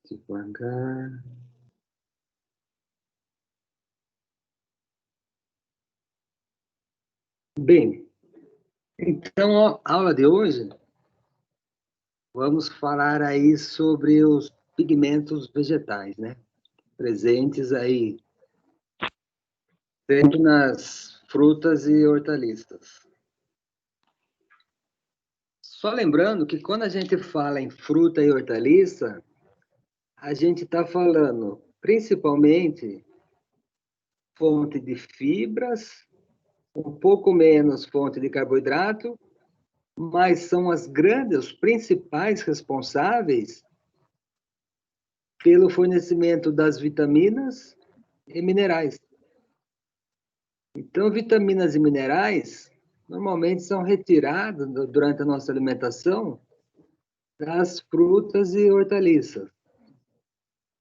Devagar. Bem, então, a aula de hoje, vamos falar aí sobre os pigmentos vegetais, né? Presentes aí, sempre nas frutas e hortaliças. Só lembrando que quando a gente fala em fruta e hortaliça, a gente está falando principalmente fonte de fibras, um pouco menos fonte de carboidrato, mas são os principais responsáveis pelo fornecimento das vitaminas e minerais. Então, vitaminas e minerais normalmente são retirados durante a nossa alimentação das frutas e hortaliças.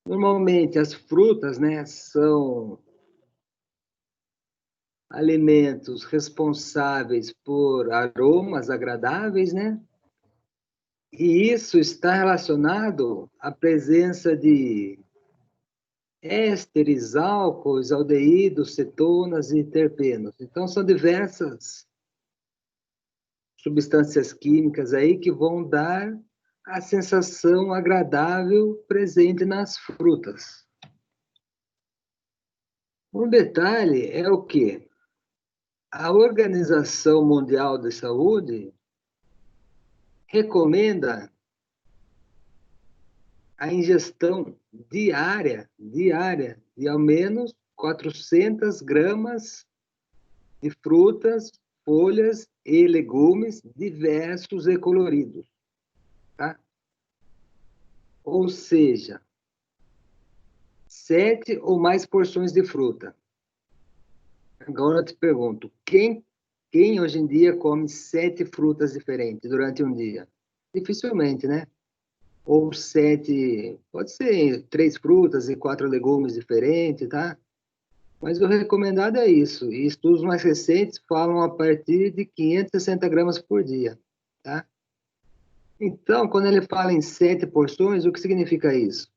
Normalmente, as frutas, né, são alimentos responsáveis por aromas agradáveis, né? E isso está relacionado à presença de ésteres, álcoois, aldeídos, cetonas e terpenos. Então, são diversas substâncias químicas aí que vão dar a sensação agradável presente nas frutas. Um detalhe é o quê? A Organização Mundial de Saúde recomenda a ingestão diária de ao menos 400 gramas de frutas, folhas e legumes diversos e coloridos, tá? Ou seja, 7 ou mais porções de fruta. Agora eu te pergunto, quem hoje em dia come 7 frutas diferentes durante um dia? Dificilmente, né? Ou 7, pode ser 3 frutas e 4 legumes diferentes, tá? Mas o recomendado é isso. E estudos mais recentes falam a partir de 560 gramas por dia, tá? Então, quando ele fala em 7 porções, o que significa isso?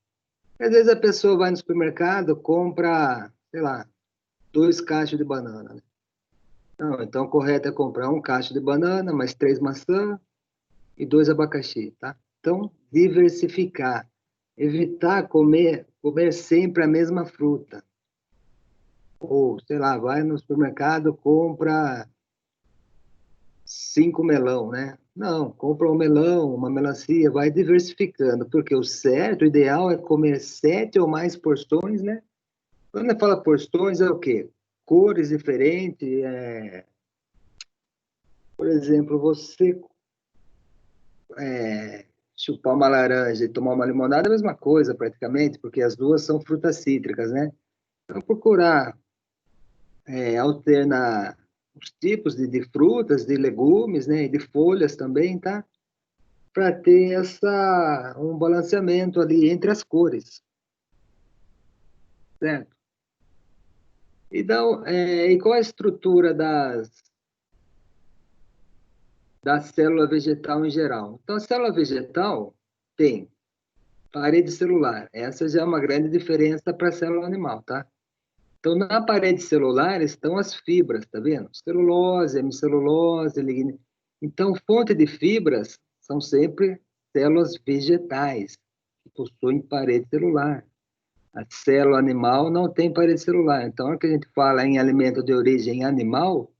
Às vezes a pessoa vai no supermercado, compra, sei lá, 2 cachos de banana, né? Não, então o correto é comprar um cacho de banana, mais 3 maçãs e 2 abacaxi, tá? Então, diversificar. Evitar comer sempre a mesma fruta. Ou, sei lá, vai no supermercado, compra 5 melão, né? Não, compra um melão, uma melancia, vai diversificando, porque o certo, o ideal é comer 7 ou mais porções, né? Quando fala porções, é o quê? Cores diferentes, por exemplo, você chupar uma laranja e tomar uma limonada é a mesma coisa, praticamente, porque as duas são frutas cítricas, né? Então, procurar alternar os tipos de frutas, de legumes, né? E de folhas também, tá? Para ter um balanceamento ali entre as cores, certo? Então, e qual a estrutura da célula vegetal em geral? Então, a célula vegetal tem parede celular. Essa já é uma grande diferença para a célula animal, tá? Então, na parede celular estão as fibras, tá vendo? Celulose, hemicelulose, lignina. Então, fonte de fibras são sempre células vegetais, que possuem parede celular. A célula animal não tem parede celular. Então, a hora que a gente fala em alimento de origem animal,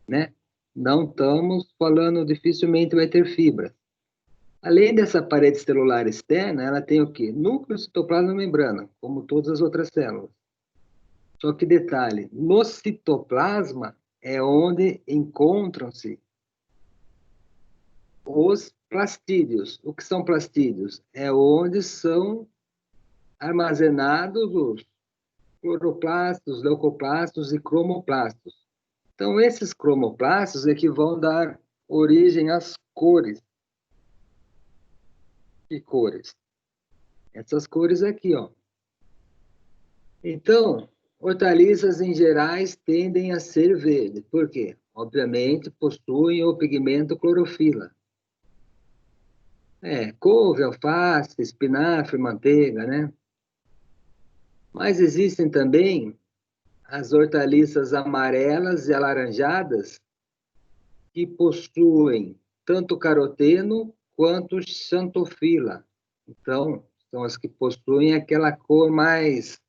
né? Não estamos falando, dificilmente vai ter fibra. Além dessa parede celular externa, ela tem o quê? Núcleo, citoplasma e membrana, como todas as outras células. Só que detalhe, no citoplasma é onde encontram-se os plastídeos. O que são plastídeos? É onde são armazenados os cloroplastos, leucoplastos e cromoplastos. Então, esses cromoplastos é que vão dar origem às cores. Que cores? Essas cores aqui, ó. Então, hortaliças em gerais tendem a ser verde. Por quê? Obviamente, possuem o pigmento clorofila. Couve, alface, espinafre, manteiga, né? Mas existem também as hortaliças amarelas e alaranjadas que possuem tanto caroteno quanto xantofila. Então, são as que possuem aquela cor mais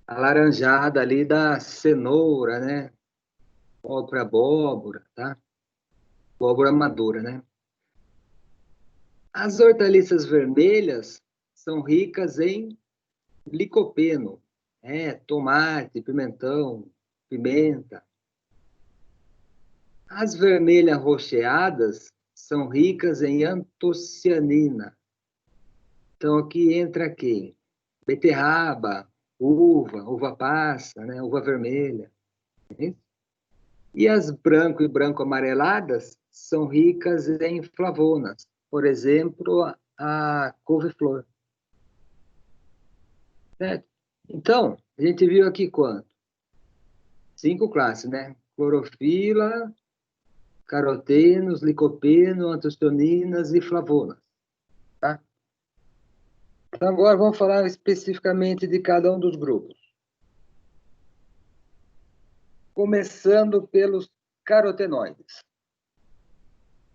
alaranjada ali da cenoura, né? Própria abóbora, tá? Abóbora madura, né? As hortaliças vermelhas são ricas em licopeno, tomate, pimentão, pimenta. As vermelhas rocheadas são ricas em antocianina. Então, aqui entra quem? Beterraba, uva passa, né? Uva vermelha. E as branco e branco amareladas são ricas em flavonas. Por exemplo, a couve-flor. Certo? Então, a gente viu aqui quanto? 5 classes, né? Clorofila, carotenos, licopeno, antocianinas e flavonas. Tá? Então, agora vamos falar especificamente de cada um dos grupos. Começando pelos carotenoides.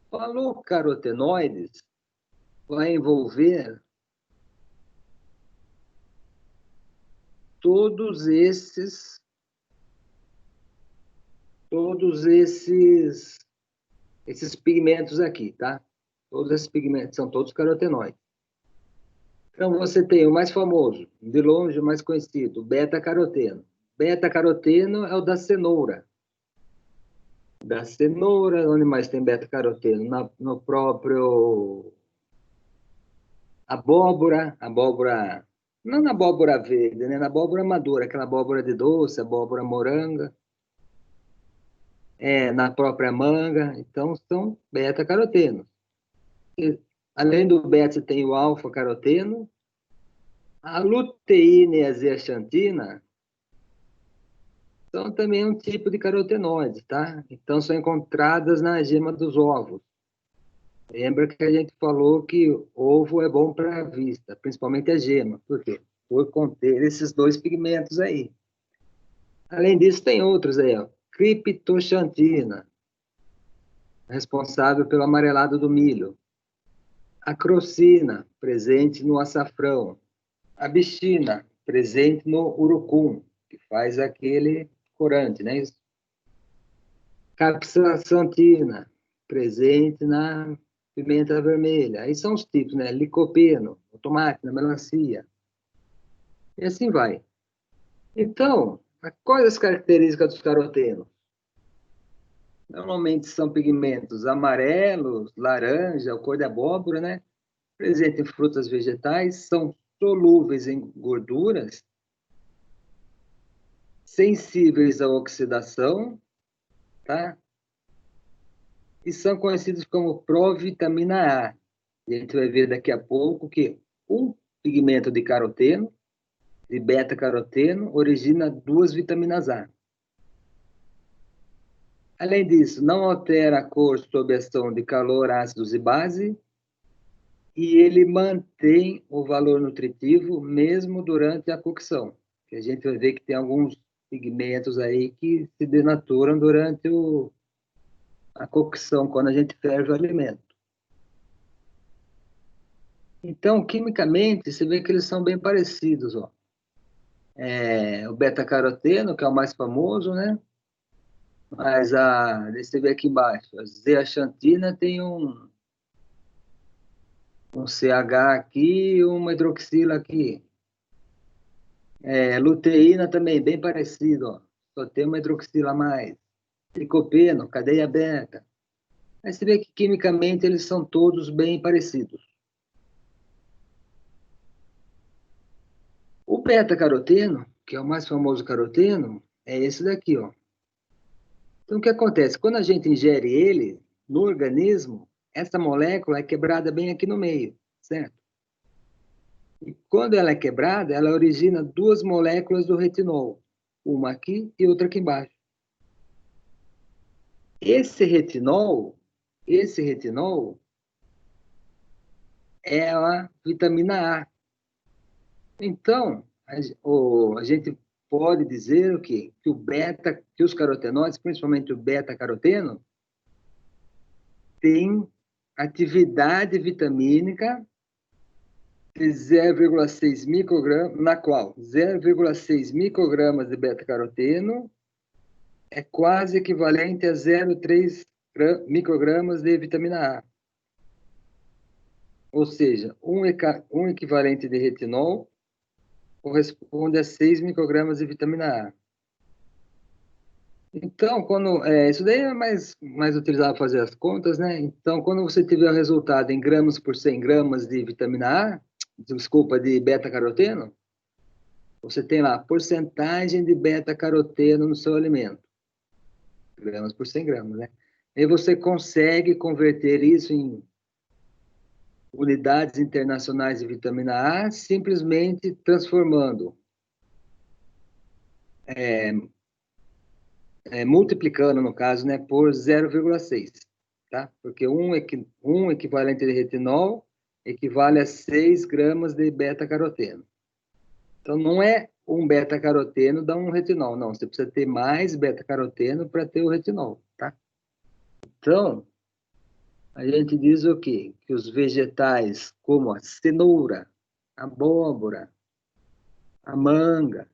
Falou carotenoides, vai envolver todos esses pigmentos aqui, tá? Todos esses pigmentos são todos carotenoides. Então, você tem o mais famoso, de longe o mais conhecido, o beta-caroteno. Beta-caroteno é o da cenoura. Da cenoura, onde mais tem beta-caroteno? No próprio abóbora, não na abóbora verde, né? Na abóbora madura, aquela abóbora de doce, abóbora moranga. Na própria manga. Então, são beta-carotenos. Além do beta, tem o alfa-caroteno. A luteína e a zeaxantina são também um tipo de carotenoide, tá? Então, são encontradas na gema dos ovos. Lembra que a gente falou que ovo é bom para a vista, principalmente a gema. Por quê? Por conter esses dois pigmentos aí. Além disso, tem outros aí, ó. Criptoxantina, responsável pelo amarelado do milho. A crocina, presente no açafrão. A bichina, presente no urucum, que faz aquele corante, né? Capsaicina, presente na pimenta vermelha. Aí são os tipos, né? Licopeno, o tomate, na melancia. E assim vai. Então, quais as características dos carotenos? Normalmente são pigmentos amarelos, laranja, cor de abóbora, né? Presente em frutas vegetais, são solúveis em gorduras, sensíveis à oxidação, tá? E são conhecidos como provitamina A. E a gente vai ver daqui a pouco que um pigmento de caroteno, de beta-caroteno, origina 2 vitaminas A. Além disso, não altera a cor sob ação de calor, ácidos e base, e ele mantém o valor nutritivo mesmo durante a cocção. Que a gente vai ver que tem alguns pigmentos aí que se denaturam durante a cocção, quando a gente ferve o alimento. Então, quimicamente, você vê que eles são bem parecidos, ó. O beta-caroteno, que é o mais famoso, né? Mas você vê aqui embaixo, a zeaxantina tem um CH aqui e uma hidroxila aqui. Luteína também, bem parecido, ó. Só tem uma hidroxila a mais. Licopeno, cadeia beta. Aí você vê que quimicamente eles são todos bem parecidos. O beta-caroteno, que é o mais famoso caroteno, é esse daqui, ó. Então, o que acontece? Quando a gente ingere ele no organismo, essa molécula é quebrada bem aqui no meio, certo? E quando ela é quebrada, ela origina 2 moléculas do retinol, uma aqui e outra aqui embaixo. Esse retinol, é a vitamina A. Então, a gente pode dizer o quê? Que os carotenoides, principalmente o beta-caroteno, tem atividade vitamínica de 0,6 microgramas, na qual 0,6 microgramas de beta-caroteno é quase equivalente a 0,3 microgramas de vitamina A. Ou seja, um equivalente de retinol corresponde a 6 microgramas de vitamina A. Então, isso daí é mais utilizado para fazer as contas, né? Então, quando você tiver o resultado em gramas por 100 gramas de vitamina A, desculpa, de beta-caroteno, você tem lá a porcentagem de beta-caroteno no seu alimento. Gramas por 100 gramas, né? E você consegue converter isso em unidades internacionais de vitamina A, simplesmente transformando, multiplicando, no caso, né, por 0,6, tá? Porque um equivalente de retinol equivale a 6 gramas de beta-caroteno. Então, não é um beta-caroteno dá um retinol, não. Você precisa ter mais beta-caroteno para ter o retinol, tá? Então, a gente diz o quê? Que os vegetais, como a cenoura, a abóbora, a manga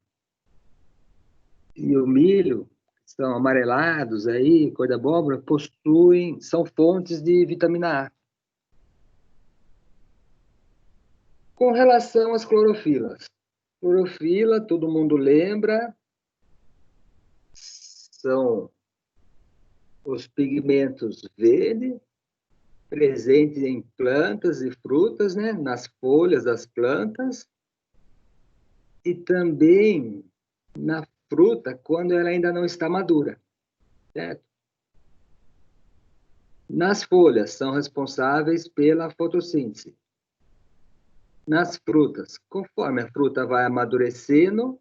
e o milho, que são amarelados aí, cor da abóbora, são fontes de vitamina A. Com relação às clorofilas. Clorofila, todo mundo lembra, são os pigmentos verdes presentes em plantas e frutas, né? Nas folhas das plantas, e também na fruta quando ela ainda não está madura, certo? Nas folhas, são responsáveis pela fotossíntese. Nas frutas, conforme a fruta vai amadurecendo,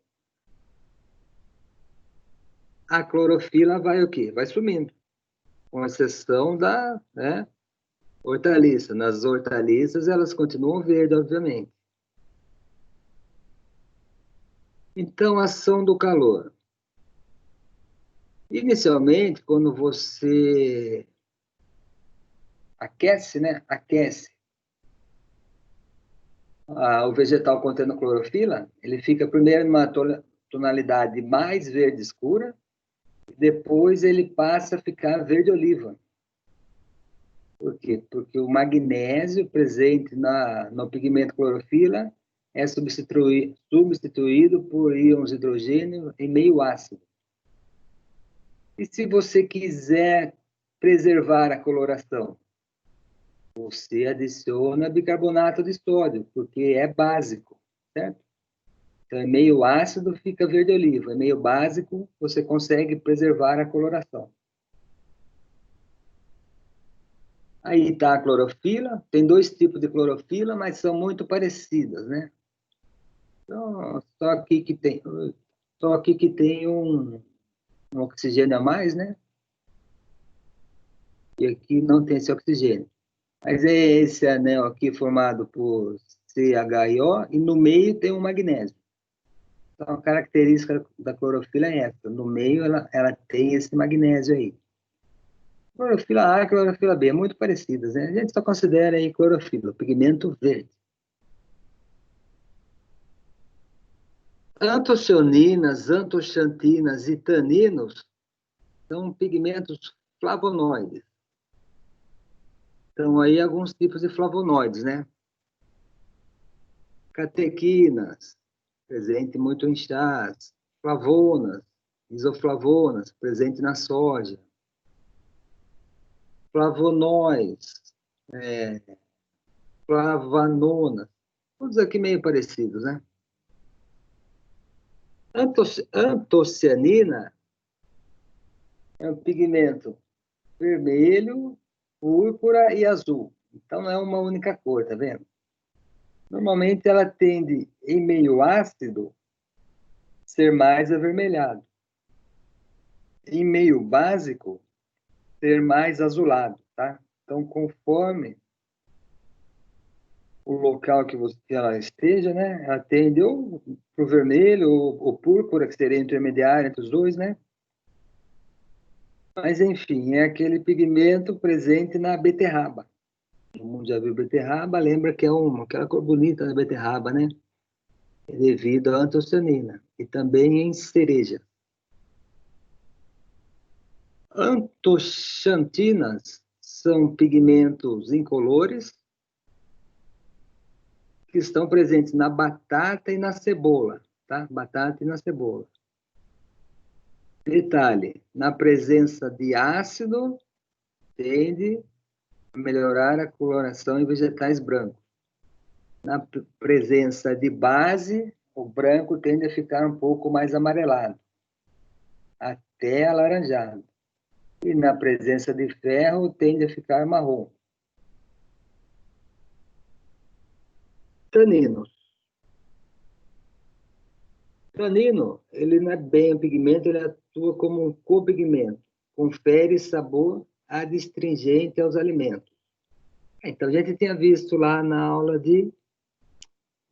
a clorofila vai o quê? Vai sumindo, com exceção da, né, hortaliça. Nas hortaliças, elas continuam verdes, obviamente. Então, ação do calor. Inicialmente, quando você aquece, né? Aquece o vegetal contendo clorofila, ele fica primeiro numa tonalidade mais verde escura, depois ele passa a ficar verde oliva. Por quê? Porque o magnésio presente no pigmento clorofila é substituído por íons de hidrogênio em meio ácido. E se você quiser preservar a coloração, você adiciona bicarbonato de sódio, porque é básico, certo? Então, é meio ácido, fica verde oliva. É meio básico, você consegue preservar a coloração. Aí está a clorofila. Tem dois tipos de clorofila, mas são muito parecidas, né? Então, só aqui que tem um oxigênio a mais, né? E aqui não tem esse oxigênio. Mas é esse anel aqui formado por CHIO e no meio tem um magnésio. Então, a característica da clorofila é essa. No meio, ela tem esse magnésio aí. Clorofila A e clorofila B, muito parecidas, né? A gente só considera aí clorofila, o pigmento verde. Antocianinas, antocianinas e taninos são pigmentos flavonoides. Então, aí alguns tipos de flavonoides, né? Catequinas, presente muito em chás. Flavonas, isoflavonas, presente na soja. Flavonóis, flavanonas, todos aqui meio parecidos, né? Antocianina é um pigmento vermelho, púrpura e azul. Então, não é uma única cor, tá vendo? Normalmente, ela tende, em meio ácido, ser mais avermelhado. Em meio básico, ser mais azulado, tá? Então, conforme o local que ela esteja, né? Ela tende ou para o vermelho ou púrpura, que seria intermediário entre os dois, né? Mas, enfim, é aquele pigmento presente na beterraba. Todo mundo já viu beterraba, lembra que é aquela cor bonita da beterraba, né? É devido à antocianina. E também em cereja. Antocianinas são pigmentos incolores que estão presentes na batata e na cebola, tá? Batata e na cebola. Detalhe, na presença de ácido, tende a melhorar a coloração em vegetais brancos. Na presença de base, o branco tende a ficar um pouco mais amarelado, até alaranjado. E na presença de ferro, tende a ficar marrom. Taninos. Tanino, ele não é bem um pigmento, ele atua como um copigmento. Confere sabor adstringente aos alimentos. Então, a gente tinha visto lá na aula de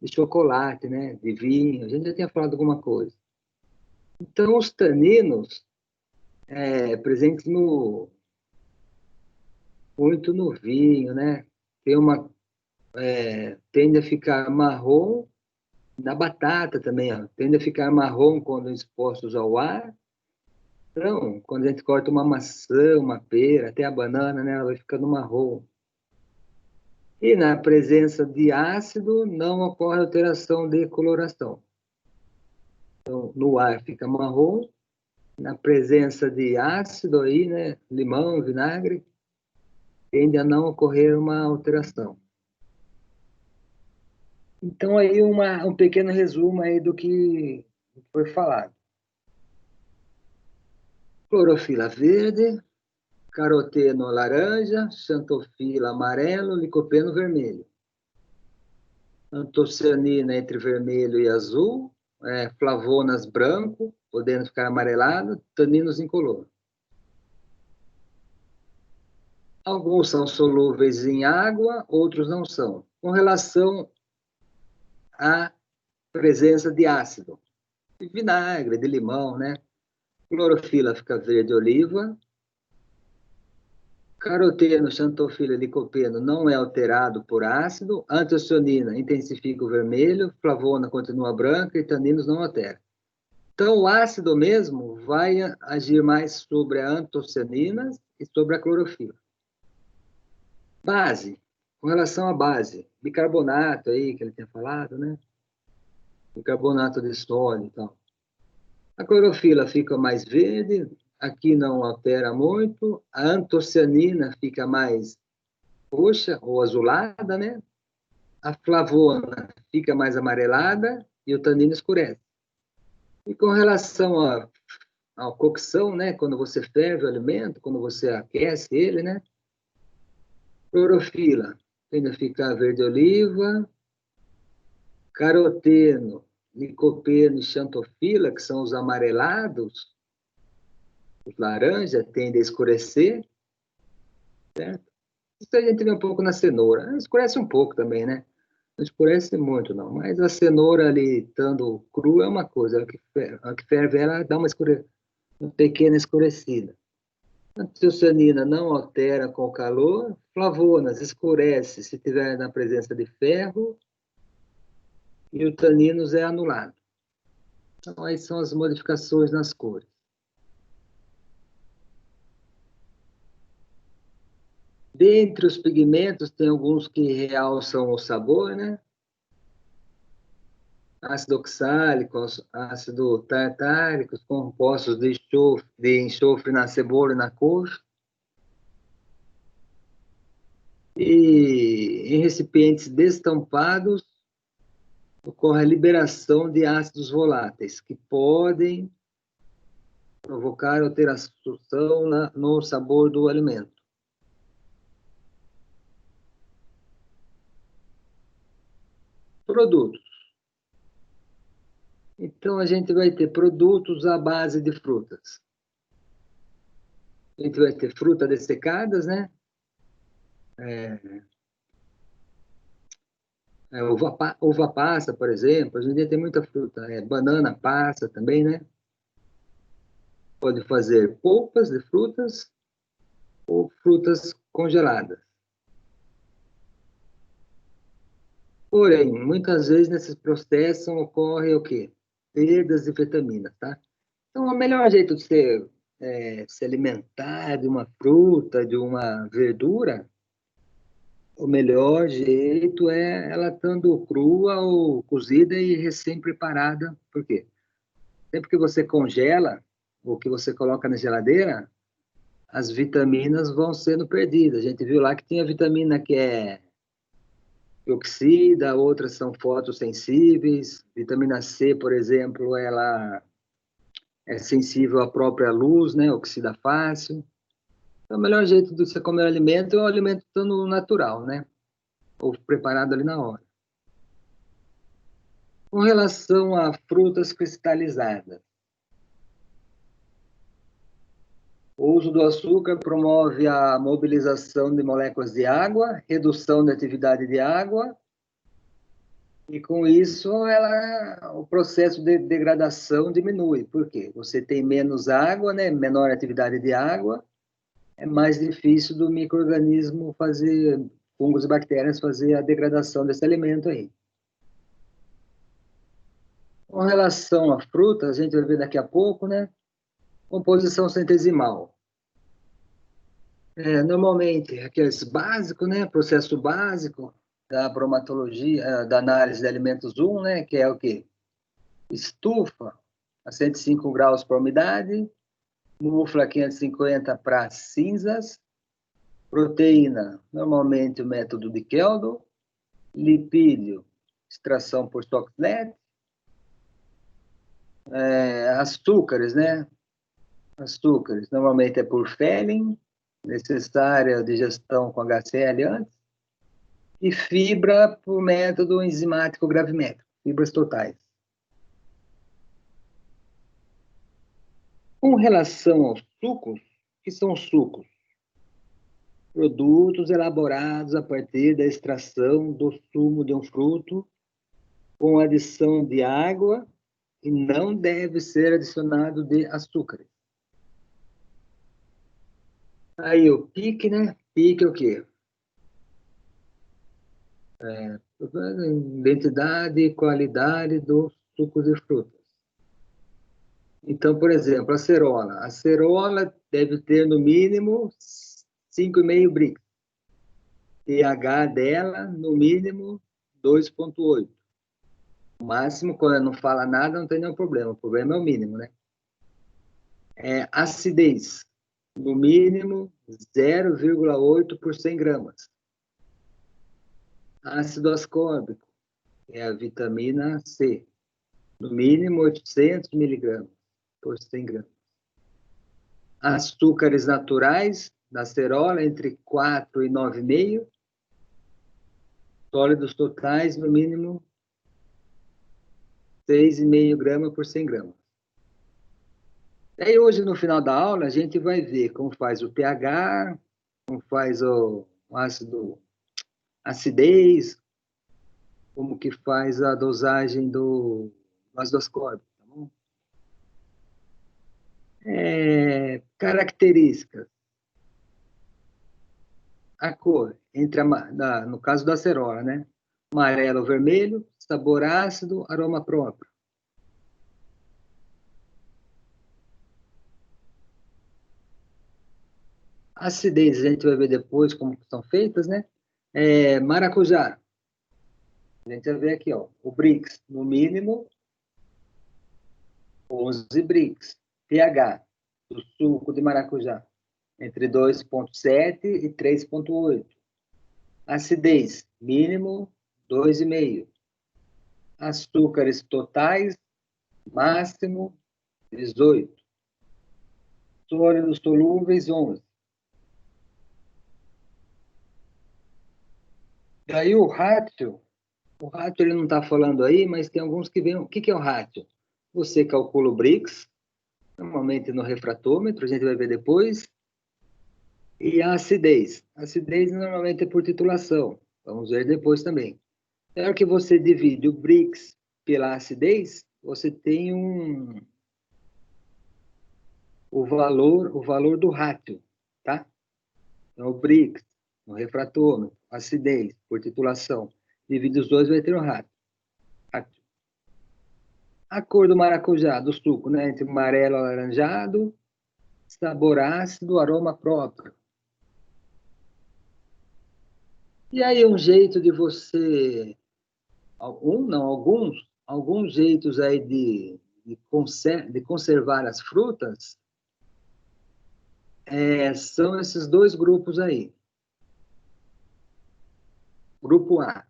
chocolate, né? De vinho, a gente já tinha falado alguma coisa. Então, os taninos, presentes muito no vinho, né? Tende a ficar marrom na batata também, ó. Tende a ficar marrom quando expostos ao ar. Então, quando a gente corta uma maçã, uma pera, até a banana, né? Ela vai ficando marrom. E na presença de ácido, não ocorre alteração de coloração. Então, no ar fica marrom, na presença de ácido aí, né? Limão, vinagre, tende a não ocorrer uma alteração. Então, aí um pequeno resumo aí do que foi falado. Clorofila verde, caroteno laranja, xantofila amarelo, licopeno vermelho. Antocianina entre vermelho e azul, flavonas branco, podendo ficar amarelado, taninos incolor. Alguns são solúveis em água, outros não são. Com relação à presença de ácido, de vinagre, de limão, né? Clorofila fica verde oliva. Caroteno, xantofila e licopeno não é alterado por ácido. Antocianina intensifica o vermelho. Flavona continua branca e taninos não altera. Então, o ácido mesmo vai agir mais sobre a antocianina e sobre a clorofila. Base. Com relação à base, bicarbonato aí, que ele tinha falado, né? Bicarbonato de sódio e tal. A clorofila fica mais verde, aqui não altera muito. A antocianina fica mais roxa ou azulada, né? A flavona fica mais amarelada e o tanino escurece. E com relação à cocção, né? Quando você ferve o alimento, quando você aquece ele, né? Clorofila tende a ficar verde oliva, caroteno, licopeno e xantofila, que são os amarelados, os laranjas, tendem a escurecer, certo? Isso a gente vê um pouco na cenoura. Escurece um pouco também, né? Não escurece muito, não. Mas a cenoura ali, estando crua, é uma coisa. A que ferve, ela dá uma pequena escurecida. A antocianina não altera com o calor. Flavonas escurece se tiver na presença de ferro. E o taninos é anulado. Então, aí são as modificações nas cores. Dentre os pigmentos, tem alguns que realçam o sabor, né? Ácido oxálico, ácido tartárico, compostos de enxofre na cebola e na couve. E em recipientes destampados, ocorre a liberação de ácidos voláteis, que podem provocar alteração no sabor do alimento. Produtos. Então, a gente vai ter produtos à base de frutas. A gente vai ter frutas dessecadas, né? Uva passa, por exemplo, hoje em dia tem muita fruta. Banana passa também, né? Pode fazer polpas de frutas ou frutas congeladas. Porém, muitas vezes nesses processos ocorre o quê? Perdas de vitaminas, tá? Então, o melhor jeito de se alimentar de uma fruta, de uma verdura, o melhor jeito é ela estando crua ou cozida e recém-preparada. Por quê? Sempre que você congela, ou que você coloca na geladeira, as vitaminas vão sendo perdidas. A gente viu lá que tinha vitamina que oxida, outras são fotossensíveis. Vitamina C, por exemplo, ela é sensível à própria luz, né? Oxida fácil. Então, o melhor jeito de você comer alimento é o alimento estando natural, né? Ou preparado ali na hora. Com relação a frutas cristalizadas, o uso do açúcar promove a mobilização de moléculas de água, redução da atividade de água, e com isso o processo de degradação diminui. Por quê? Você tem menos água, né? Menor atividade de água, é mais difícil do micro-organismo fazer, fungos e bactérias, fazer a degradação desse alimento aí. Com relação à fruta, a gente vai ver daqui a pouco, né? Composição centesimal. Normalmente, aqueles básicos, né? Processo básico da bromatologia, da análise de alimentos 1, né? Que é o quê? Estufa a 105 graus para umidade, mufla 550 para cinzas, proteína, normalmente o método de Keldo, lipídio, extração por Stuxnet, açúcares, né? Açúcares, normalmente é por Fehling, necessária digestão com HCl antes, e fibra por método enzimático gravimétrico, fibras totais. Com relação aos sucos, o que são sucos? Produtos elaborados a partir da extração do sumo de um fruto com adição de água e não deve ser adicionado de açúcar. Aí o PIC, né? PIC é o quê? Identidade e qualidade dos sucos de frutas. Então, por exemplo, a cerola. A cerola deve ter no mínimo 5,5 Brix. pH dela, no mínimo, 2,8. O máximo, quando não fala nada, não tem nenhum problema. O problema é o mínimo, né? Acidez, no mínimo, 0,8 por 100 gramas. Ácido ascórbico, é a vitamina C, no mínimo 800 miligramas por 100 gramas. Açúcares naturais, da cerola, entre 4 e 9,5. Sólidos totais, no mínimo 6,5 gramas por 100 gramas. Aí hoje, no final da aula, a gente vai ver como faz o pH, como faz o ácido, acidez, como que faz a dosagem do ácido ascórbico. Tá bom? Características. A cor, no caso da acerola, né? Amarelo ou vermelho, sabor ácido, aroma próprio. Acidez, a gente vai ver depois como são feitas, né? Maracujá. A gente vai ver aqui, ó, o Brix, no mínimo 11 Brix. pH do suco de maracujá, entre 2,7 e 3,8. Acidez, mínimo 2,5. Açúcares totais, máximo 18. Sólidos solúveis, 11. Daí o ratio ele não está falando aí, mas tem alguns que vêm. O que é o ratio? Você calcula o Brix, normalmente no refratômetro, a gente vai ver depois. E a acidez. A acidez normalmente é por titulação. Vamos ver depois também. Na hora que você divide o Brix pela acidez, você tem o valor do rátio, tá? Então, o Brix, o refratômetro, acidez, por titulação, divide os dois, vai ter o rátio. A cor do maracujá, do suco, né? Entre amarelo e alaranjado, sabor ácido, aroma próprio. E aí um jeito de você... alguns jeitos aí de conservar as frutas são esses dois grupos aí. Grupo A,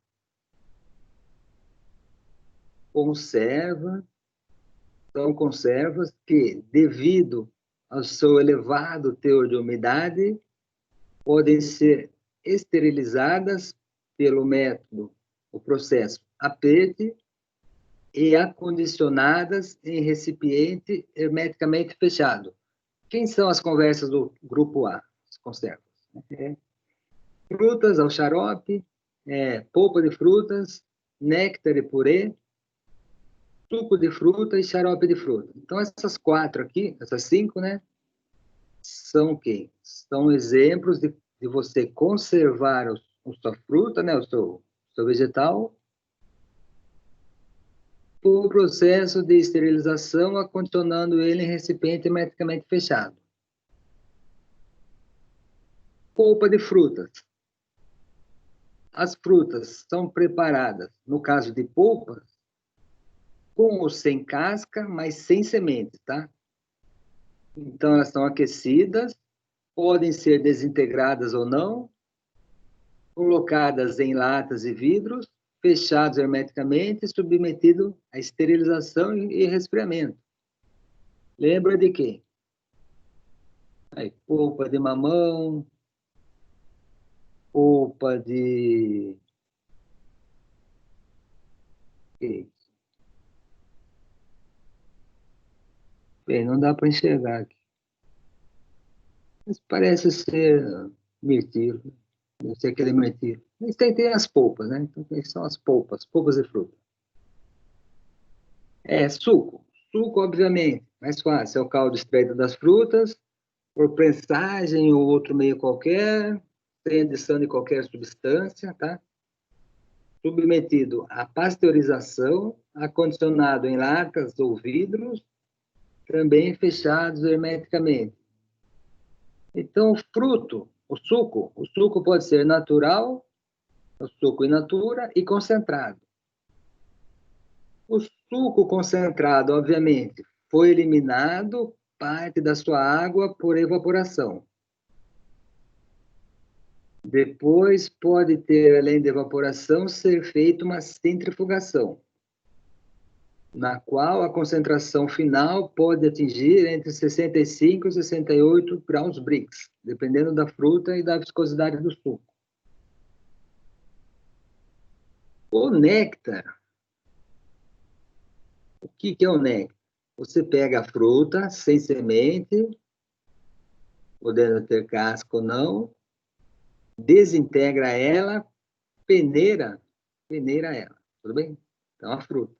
são conservas que, devido ao seu elevado teor de umidade, podem ser esterilizadas pelo método, o processo apete, e acondicionadas em recipiente hermeticamente fechado. Quem são as conversas do grupo A? As conservas. Frutas ao xarope, polpa de frutas, néctar e purê, suco de fruta e xarope de fruta. Então, essas quatro aqui, essas cinco, né? São o quê? São exemplos de você conservar a sua fruta, né? O seu vegetal, por processo de esterilização, acondicionando ele em recipiente hermeticamente fechado. Polpa de frutas. As frutas são preparadas, no caso de polpas, com ou sem casca, mas sem semente, tá? Então, elas são aquecidas, podem ser desintegradas ou não, colocadas em latas e vidros, fechados hermeticamente e submetidos à esterilização e resfriamento. Lembra de quê? Aí, polpa de mamão, polpa de... Bem, não dá para enxergar aqui. Mas parece ser mirtilo. Deve ser aquele mirtilo. Mas tem as polpas, né? Então, são as polpas de fruta. Suco. Suco, obviamente, mais fácil. É o caldo extraído das frutas, por prensagem ou outro meio qualquer, sem adição de qualquer substância, tá? Submetido à pasteurização, acondicionado em latas ou vidros, também fechados hermeticamente. Então, o suco pode ser natural, o suco in natura e concentrado. O suco concentrado, obviamente, foi eliminado parte da sua água por evaporação. Depois pode ter, além de evaporação, ser feita uma centrifugação, na qual a concentração final pode atingir entre 65 e 68 graus Brix, dependendo da fruta e da viscosidade do suco. O néctar, o que é o néctar? Você pega a fruta sem semente, podendo ter casca ou não, desintegra ela, peneira ela, tudo bem? Então, a fruta.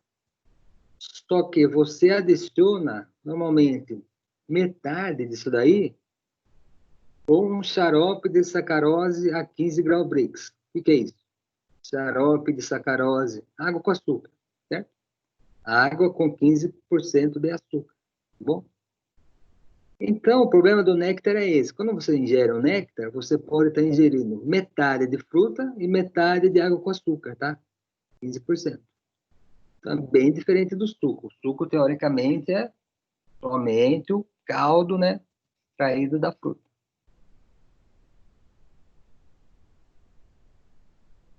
Só que você adiciona, normalmente, metade disso daí com um xarope de sacarose a 15 graus Brix. O que é isso? Xarope de sacarose, água com açúcar, certo? Água com 15% de açúcar, tá bom? Então, o problema do néctar é esse. Quando você ingere o néctar, você pode estar ingerindo metade de fruta e metade de água com açúcar, tá? 15%. Então, é bem diferente do suco. O suco, teoricamente, é somente o caldo, né, extraído da fruta.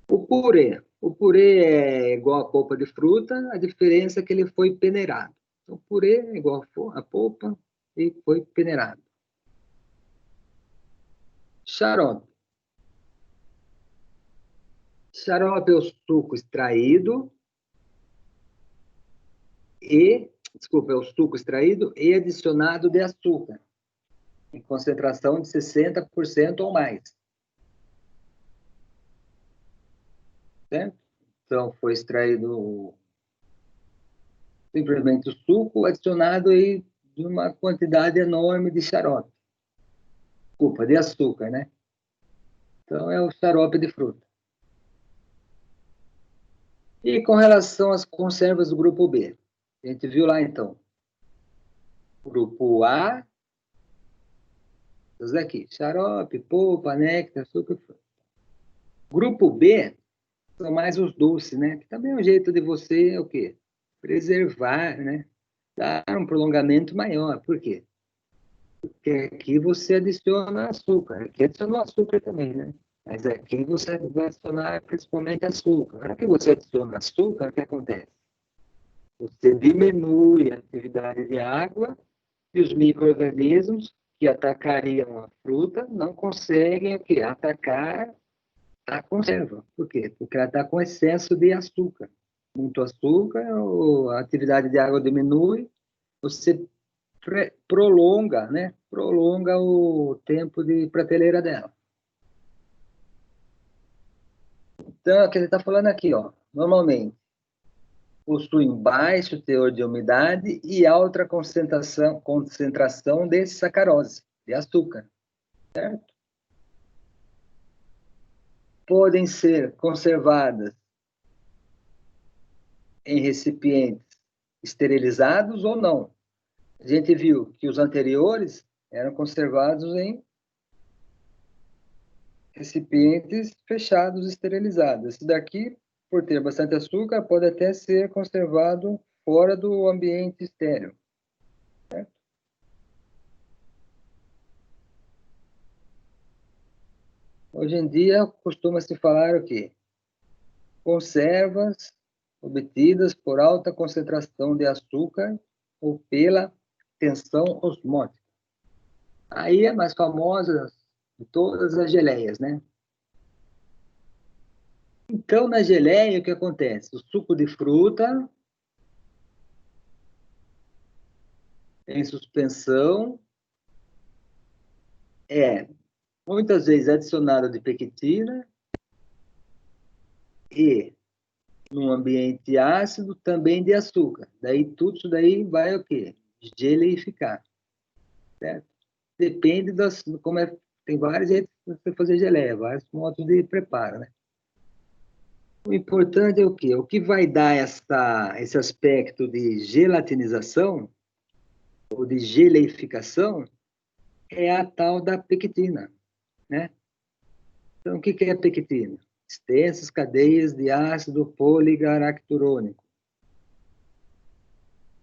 O purê é igual a polpa de fruta, a diferença é que ele foi peneirado. Então, o purê é igual a polpa e foi peneirado. Xarope. Xarope é o suco extraído é o suco extraído e adicionado de açúcar, em concentração de 60% ou mais. Certo? Então, foi extraído simplesmente o suco adicionado aí de uma quantidade enorme de xarope. Desculpa, de açúcar, né? Então, é o xarope de fruta. E com relação às conservas do grupo B? A gente viu lá, então. Grupo A, os daqui, xarope, polpa, néctar, açúcar e fruta. Grupo B são mais os doces, né? Que também é um jeito de você, o quê? Preservar, né? Dar um prolongamento maior. Por quê? Porque aqui você adiciona açúcar. Aqui adicionou açúcar também, né? Mas aqui você vai adicionar principalmente açúcar. Na hora que você adiciona açúcar, o que acontece? Você diminui a atividade de água e os micro-organismos que atacariam a fruta não conseguem o quê? Atacar a conserva. Por quê? Porque ela está com excesso de açúcar. Muito açúcar, a atividade de água diminui, você prolonga, né? Prolonga o tempo de prateleira dela. Então, o que ele está falando aqui, ó, normalmente possuem baixo teor de umidade e alta concentração de sacarose, de açúcar, certo? Podem ser conservadas em recipientes esterilizados ou não. A gente viu que os anteriores eram conservados em recipientes fechados, esterilizados. Esse daqui, por ter bastante açúcar, pode até ser conservado fora do ambiente estéril. Certo? Hoje em dia, costuma-se falar o quê? Conservas obtidas por alta concentração de açúcar ou pela tensão osmótica. Aí é mais famosa de todas as geleias, né? Então, na geleia, o que acontece? O suco de fruta em suspensão é muitas vezes adicionado de pectina e, num ambiente ácido, também de açúcar. Daí, tudo isso daí vai o quê? Geleificar, certo? Depende das... Como é, tem vários jeitos de você fazer geleia, vários modos de preparo, né? O importante é o quê? O que vai dar esse aspecto de gelatinização ou de geleificação é a tal da pectina, né? Então, o que é a pectina? Extensas cadeias de ácido poligalacturônico.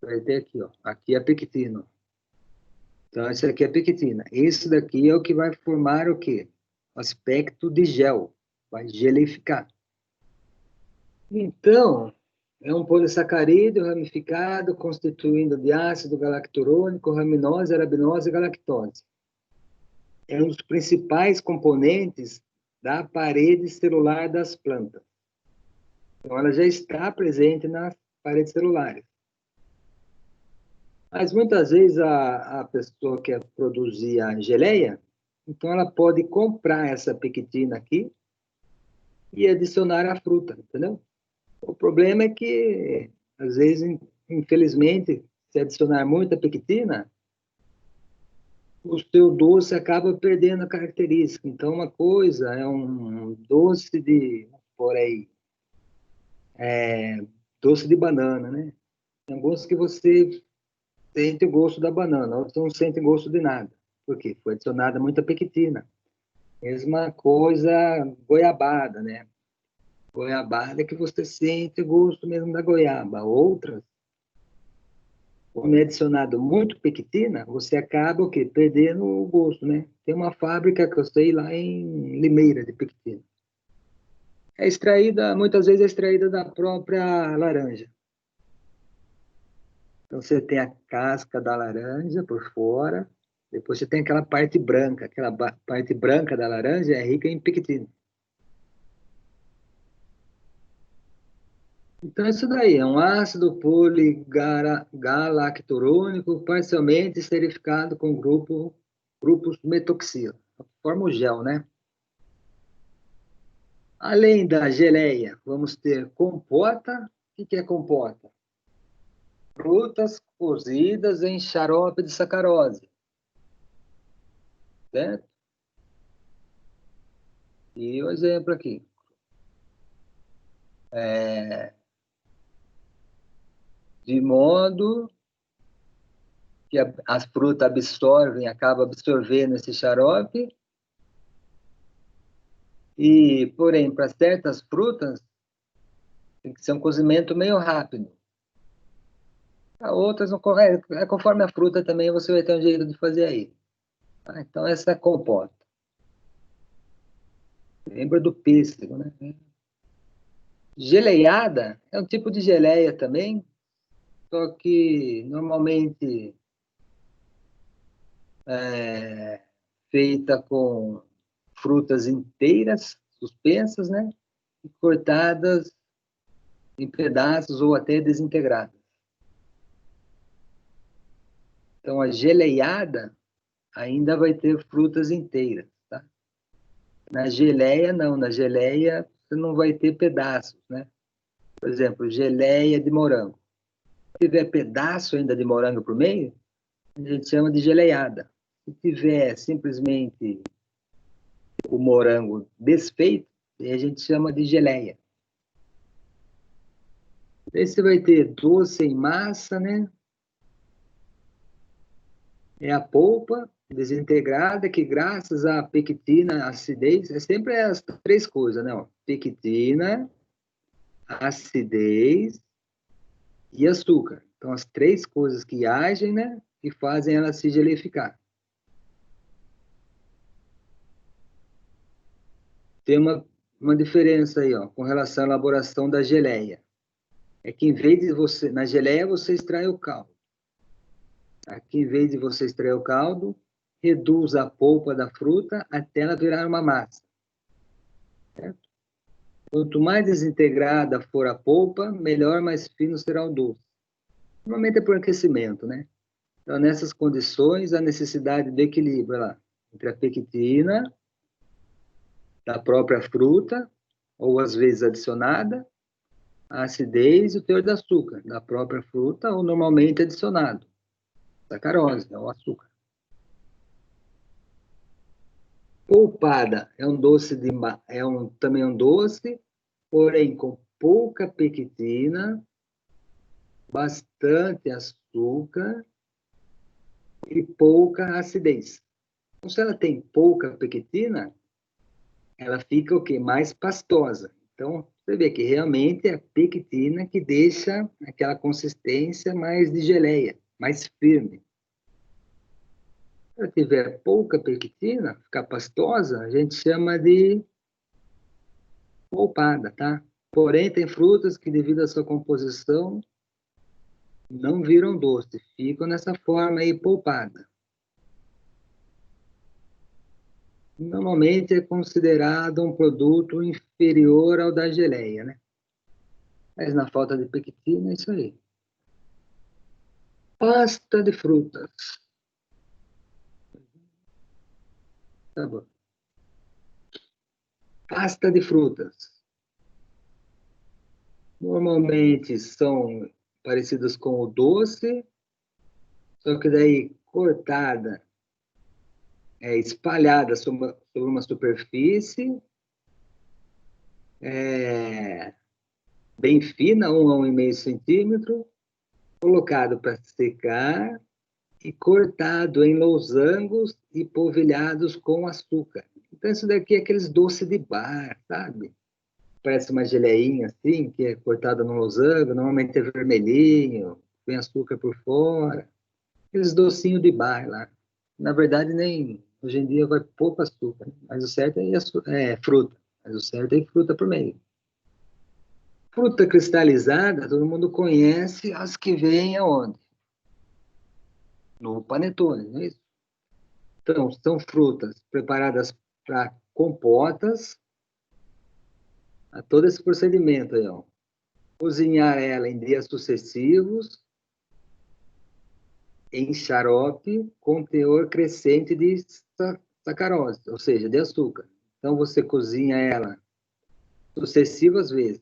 Vai ter aqui, ó. Aqui é a pectina. Então, esse aqui é a pectina. Esse daqui é o que vai formar o quê? O aspecto de gel. Vai geleificar. Então, é um polissacarídeo ramificado, constituindo de ácido galacturônico, raminose, arabinose e galactose. É um dos principais componentes da parede celular das plantas. Então, ela já está presente nas paredes celulares. Mas muitas vezes a pessoa quer produzir a geleia, então ela pode comprar essa pectina aqui e adicionar a fruta, entendeu? O problema é que, às vezes, infelizmente, se adicionar muita pectina, o seu doce acaba perdendo a característica. Então, uma coisa é um doce de, por aí, doce de banana, né? É um gosto que você sente o gosto da banana, outros não sentem gosto de nada. Por quê? Foi adicionada muita pectina. Mesma coisa, goiabada, né? Goiabada é que você sente o gosto mesmo da goiaba. Outras, quando é adicionado muito pectina, você acaba o quê? Perdendo o gosto, né? Tem uma fábrica que eu sei lá em Limeira de pectina. É extraída, muitas vezes é extraída da própria laranja. Então você tem a casca da laranja por fora, depois você tem aquela parte branca. Aquela parte branca da laranja é rica em pectina. Então, isso daí é um ácido poligalacturônico parcialmente esterificado com grupos metoxila. Forma o gel, né? Além da geleia, vamos ter compota. O que é compota? Frutas cozidas em xarope de sacarose. Certo? E o exemplo aqui. De modo que as frutas absorvem, acabam absorvendo esse xarope. E, porém, para certas frutas, tem que ser um cozimento meio rápido. Para outras, não corre, conforme a fruta também, você vai ter um jeito de fazer aí. Então, essa é a compota. Lembra do pêssego, né? Geleiada é um tipo de geleia também, só que normalmente é feita com frutas inteiras, suspensas, né? E cortadas em pedaços ou até desintegradas. Então, a geleiada ainda vai ter frutas inteiras, tá? Na geleia, não. Na geleia, você não vai ter pedaços, né? Por exemplo, geleia de morango. Se tiver pedaço ainda de morango por meio, a gente chama de geleiada. Se tiver simplesmente o morango desfeito, aí a gente chama de geleia. Aí você vai ter doce em massa, né? É a polpa desintegrada que, graças à pectina, acidez, é sempre as três coisas, né? Pectina, acidez e açúcar. Então, as três coisas que agem, né? Que fazem ela se gelificar. Tem uma diferença aí, ó, com relação à elaboração da geleia. É que em vez de você, na geleia você extrai o caldo. Aqui, em vez de você extrair o caldo, reduz a polpa da fruta até ela virar uma massa. Certo? Quanto mais desintegrada for a polpa, melhor, mais fino será o doce. Normalmente é por aquecimento, né? Então, nessas condições, a necessidade de equilíbrio lá, entre a pectina da própria fruta, ou às vezes adicionada, a acidez e o teor de açúcar da própria fruta, ou normalmente adicionado, sacarose, é o açúcar. Polpada é um doce também um doce, porém com pouca pectina, bastante açúcar e pouca acidez. Então, se ela tem pouca pectina, ela fica o quê? Mais pastosa. Então, você vê que realmente é a pectina que deixa aquela consistência mais de geleia, mais firme. Se ela tiver pouca pectina, ficar pastosa, a gente chama de polpada, tá? Porém, tem frutas que, devido à sua composição, não viram doce, ficam nessa forma aí polpada. Normalmente é considerado um produto inferior ao da geleia, né? Mas na falta de pectina, é isso aí. Pasta de frutas. Tá bom. Pasta de frutas. Normalmente são parecidas com o doce, só que daí cortada, espalhada sobre uma superfície, bem fina, 1 a 1,5 centímetro, colocado para secar e cortado em losangos e polvilhados com açúcar. Então, isso daqui é aqueles doces de bar, sabe? Parece uma geleinha assim, que é cortada no losango, normalmente é vermelhinho, tem açúcar por fora. Aqueles docinhos de bar lá. Na verdade, nem hoje em dia vai pouco açúcar, né? Mas o certo é fruta. Mas o certo é fruta por meio. Fruta cristalizada, todo mundo conhece as que vêm aonde? No panetone, não é isso? Então, são frutas preparadas para compotas, a todo esse procedimento aí, ó. Cozinhar ela em dias sucessivos, em xarope, com teor crescente de sacarose, ou seja, de açúcar. Então, você cozinha ela sucessivas vezes.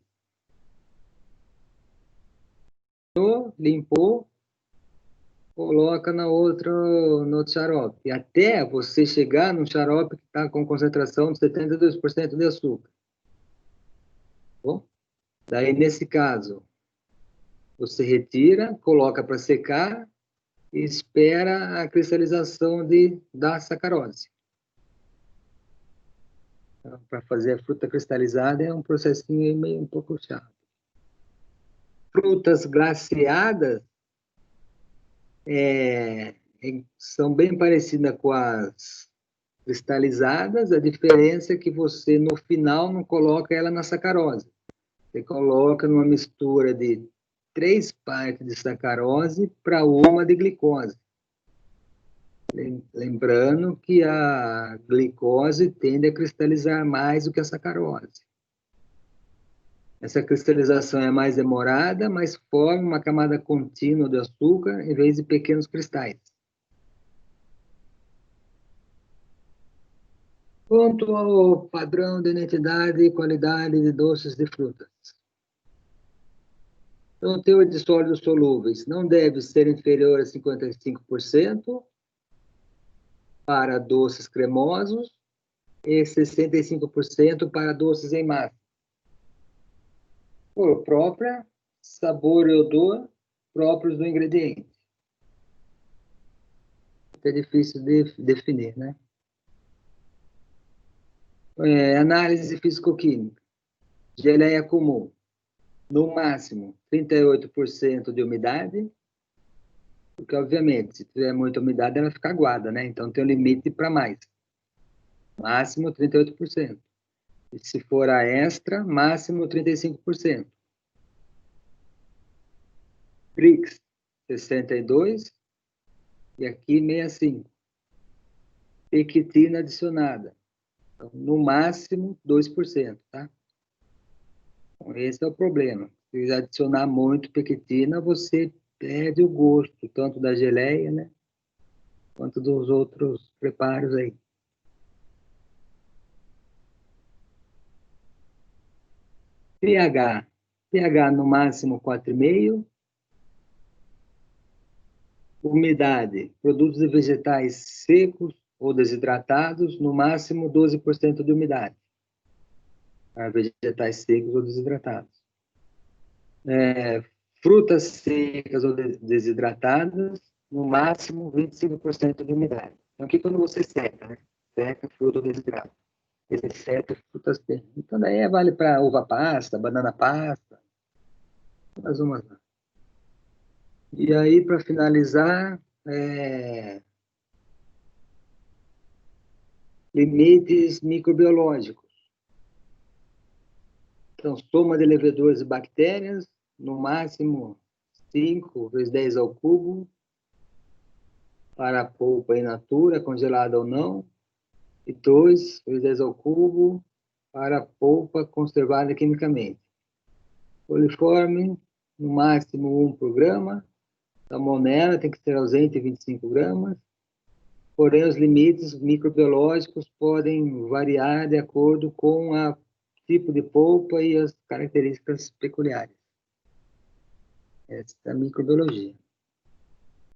Limpou, coloca no outro xarope, até você chegar num xarope que está com concentração de 72% de açúcar. Bom, daí, nesse caso, você retira, coloca para secar e espera a cristalização da sacarose. Então, para fazer a fruta cristalizada é um processinho meio um pouco chato. Frutas glaciadas são bem parecidas com as cristalizadas, a diferença é que você, no final, não coloca ela na sacarose. Você coloca numa mistura de 3 partes de sacarose para 1 de glicose. Lembrando que a glicose tende a cristalizar mais do que a sacarose. Essa cristalização é mais demorada, mas forma uma camada contínua de açúcar em vez de pequenos cristais. Quanto ao padrão de identidade e qualidade de doces de frutas. Então, o teor de sólidos solúveis não deve ser inferior a 55% para doces cremosos e 65% para doces em massa. Cor própria, sabor e odor próprios do ingrediente. É difícil de definir, né? Análise físico-química. Geleia comum. No máximo, 38% de umidade, porque, obviamente, se tiver muita umidade, ela fica aguada, né? Então, tem um limite para mais. Máximo 38%. E se for a extra, máximo 35%. Brix, 62%. E aqui, 65%. Pectina adicionada. Então, no máximo, 2%, tá? Então, esse é o problema. Se adicionar muito pectina, você perde o gosto, tanto da geleia, né? Quanto dos outros preparos aí. pH no máximo 4,5. Umidade, produtos e vegetais secos ou desidratados, no máximo 12% de umidade. Para vegetais secos ou desidratados. Frutas secas ou desidratadas, no máximo 25% de umidade. Então, aqui quando você seca, né? Seca fruta ou desidrata. Esse seca frutas secas. Então, daí vale para uva pasta, banana pasta, mais umas. E aí, para finalizar, limites microbiológicos. Então, soma de leveduras e bactérias, no máximo 5 vezes 10 ao cubo, para a polpa in natura, congelada ou não, e 2 vezes 10 ao cubo, para a polpa conservada quimicamente. Coliforme, no máximo 1 por grama. Salmonella tem que ser ausente 25 gramas. Porém, os limites microbiológicos podem variar de acordo com o tipo de polpa e as características peculiares. Essa é a microbiologia.